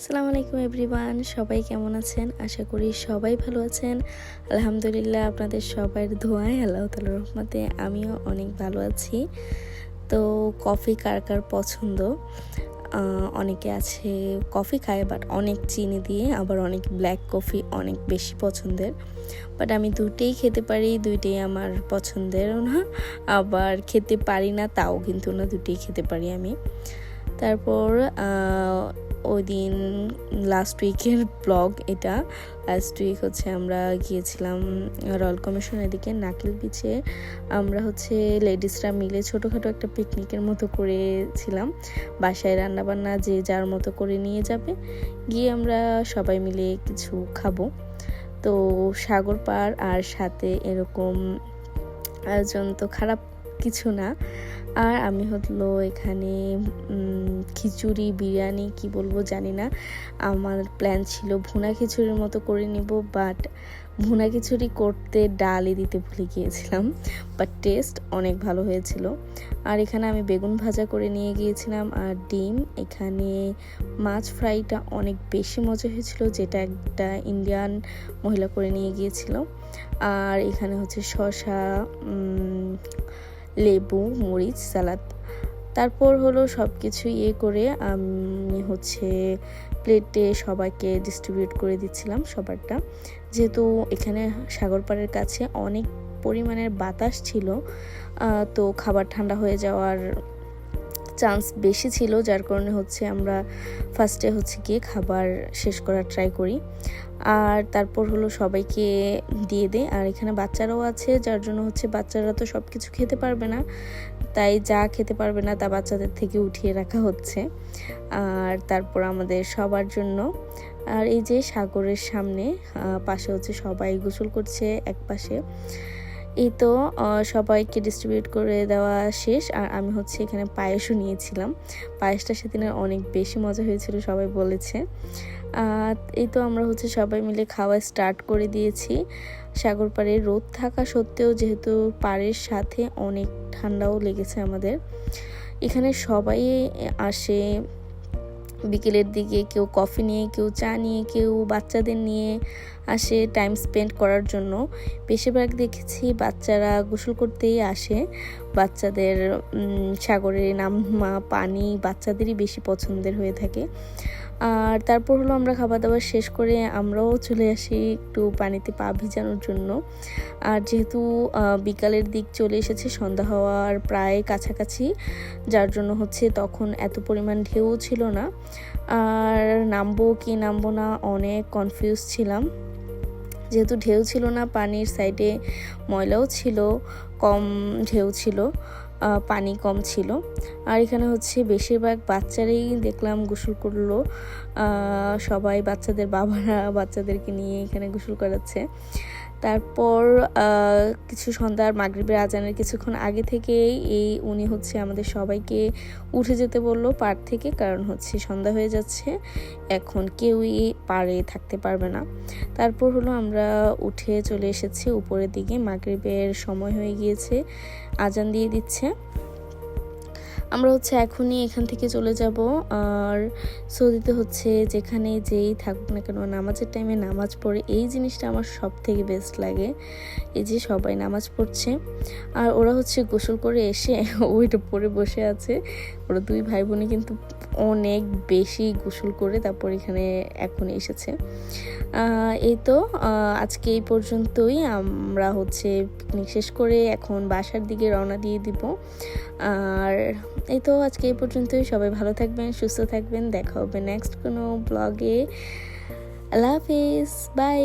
আসসালামু আলাইকুম এভরিওয়ান, সবাই কেমন আছেন? আশা করি সবাই ভালো আছেন। আলহামদুলিল্লাহ, আপনাদের সবার দোয়ায় আল্লাহ তাআলার রহমতে আমিও অনেক ভালো আছি। তো কফি কার কার পছন্দ? অনেকে আছে কফি খায় বাট অনেক চিনি দিয়ে, আবার অনেক ব্ল্যাক কফি অনেক বেশি পছন্দের। বাট আমি দুটোই খেতে পারি, দুইটাই আমার পছন্দেরও না, আবার খেতে পারি না তাও কিন্তু না, দুটোই খেতে পারি আমি। তারপর ওই দিন লাস্ট উইকের ব্লগ এটা। লাস্ট উইক আমরা গিয়েছিলাম রয়্যাল কমিশনের দিকে নাকিল বিচে। আমরা লেডিসরা মিলে ছোটোখাটো একটা পিকনিকের মতো করেছিলাম। বাসায় রান্নাবান্না যে যার মতো করে নিয়ে যাবে, গিয়ে আমরা সবাই মিলে কিছু খাবো। তো সাগর পার আর সাথে এরকম আয়োজন তো খারাপ কিছু না। আর আমি এখানে খিচুড়ি বিরিয়ানি কি বলবো জানি না, আমার প্ল্যান ছিল ভুনা খিচুড়ির মতো করে নিব, বাট ভুনা খিচুড়ি করতে ডালই দিতে ভুলে গিয়েছিলাম। বাট টেস্ট অনেক ভালো হয়েছিল। আর এখানে আমি বেগুন ভাজা করে নিয়ে গিয়েছিলাম আর ডিম। এখানে মাছ ফ্রাইটা অনেক বেশি মজা হয়েছিল, যেটা একটা ইন্ডিয়ান মহিলা করে নিয়ে গিয়েছিল। আর এখানে শসা, লেবু, মরিচ, সালাদ। তারপর সব কিছু করে আমি প্লেটে সবাইকে ডিস্ট্রিবিউট করে দিচ্ছিলাম সবারটা। যেহেতু এখানে সাগর পাড়ের কাছে অনেক পরিমাণের বাতাস ছিল, তো খাবার ঠান্ডা হয়ে যাওয়ার চান্স বেশি ছিল, যার কারণে আমরা ফার্স্টে গিয়ে খাবার শেষ করার ট্রাই করি। আর তারপর সবাইকে দিয়ে দেয়। আর এখানে বাচ্চারাও আছে, যার জন্য বাচ্চারা তো সব কিছু খেতে পারবে না, তাই যা খেতে পারবে না তা বাচ্চাদের থেকে উঠিয়ে রাখা হচ্ছে। আর তারপর আমাদের সবার জন্য, আর এই যে সাগরের সামনে পাশে সবাই গোসল করছে এক পাশে। এই তো সবাইকে ডিস্ট্রিবিউট করে দেওয়া শেষ। আর আমি এখানে পায়েসও নিয়েছিলাম। পায়েসটা সেদিনের অনেক বেশি মজা হয়েছিল, সবাই বলেছে। এই তো আমরা সবাই মিলে খাওয়া স্টার্ট করে দিয়েছি। সাগর পাড়ে রোদ থাকা সত্ত্বেও যেহেতু পাড়ের সাথে অনেক ঠান্ডাও লেগেছে আমাদের। এখানে সবাই আসে বিকেলের দিকে, কেউ কফি নিয়ে, কেউ চা নিয়ে, কেউ বাচ্চাদের নিয়ে আসে টাইম স্পেন্ড করার জন্য। বেশিরভাগ দেখেছি বাচ্চারা গোসল করতেই আসে। বাচ্চাদের সাগরে নামা পানি বাচ্চাদেরই বেশি পছন্দের হয়ে থাকে। আর তারপর আমরা খাবার দাবার শেষ করে আমরাও চলে আসি একটু পানিতে পা ভিজানোর জন্য। আর যেহেতু বিকালের দিক চলে এসেছে, সন্ধ্যা হওয়ার প্রায় কাছাকাছি, যার জন্য তখন এত পরিমাণ ঢেউ ছিল না। আর নামবো কি নামবো না অনেক কনফিউজ ছিলাম, যেহেতু ঢেউ ছিল না, পানির সাইডে ময়লাও ছিল, কম ঢেউ ছিল, পানি কম ছিল। আর এখানে বেশিরভাগ বাচ্চারাই দেখলাম গোসল করলো। সবাই বাচ্চাদের বাবারা বাচ্চাদেরকে নিয়ে এখানে গোসল করাচ্ছে। তারপর কিছু সন্ধ্যার মাগরিবের আজানের কিছুক্ষণ আগে থেকেই উনি আমাদের সবাইকে উঠে যেতে বললো পাড় থেকে, কারণ সন্ধ্যা হয়ে যাচ্ছে, এখন কেউই পাড়ে থাকতে পারবে না। তারপর আমরা উঠে চলে এসেছি উপরের দিকে, মাগরিবের সময় হয়ে গিয়েছে, আজান দিয়ে দিচ্ছে। আমরা এখনই এখান থেকে চলে যাব। আর সৌদিতে যেখানে যেই থাকুক না কেন, নামাজের টাইমে নামাজ পড়ে, এই জিনিসটা আমার সব থেকে বেস্ট লাগে। এই যে সবাই নামাজ পড়ছে, আর ওরা গোসল করে এসে ওইটা পরে বসে আছে। ওরা দুই ভাই বোনে কিন্তু অনেক বেশি গোসল করে তারপর এখানে এখন এসেছে। এই তো আজকে এই পর্যন্তই। আমরা পিকনিক শেষ করে এখন বাসার দিকে রওনা দিয়ে দিব। আর এই তো আজকে এই পর্যন্তই। সবাই ভালো থাকবেন, সুস্থ থাকবেন। দেখা হবে নেক্সট কোনো ব্লগে। আল্লাহ হাফিজ, বাই।